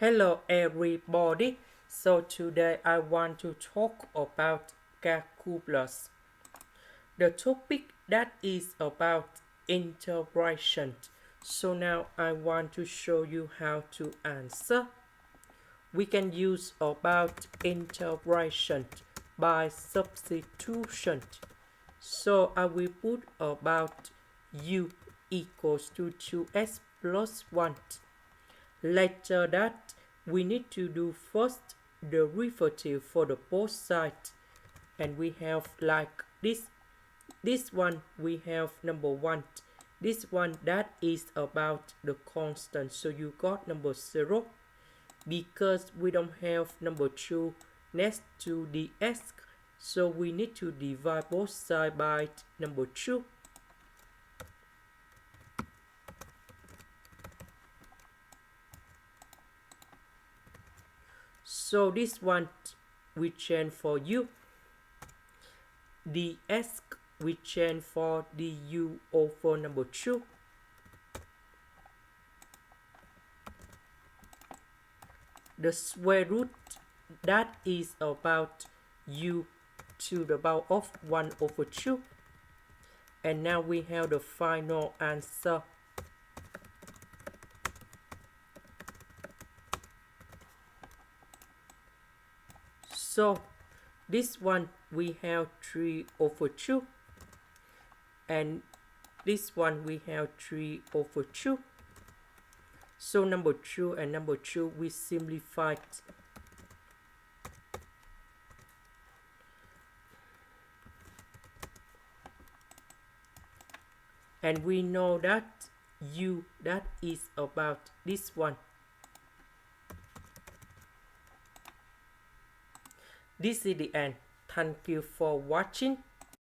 Hello everybody. So today I want to talk about calculus. The topic that is about integration. So now I want to show you how to answer. We can use about integration by substitution. So I will put about u equals to 2x plus 1. Later that we need to do first derivative for the both sides, and we have like this one we have number 1, this one that is about the constant, so you got number 0. Because we don't have number 2 next to the x, so we need to divide both sides by number 2. So this one we change for u. The s we change for the u over number 2. The square root that is about u to the power of 1 over 2. And now we have the final answer. So this one we have 3 over 2, and this one we have 3 over 2. So number 2 and number 2 we simplified. And we know that u that is about this one. This is the end. Thank you for watching.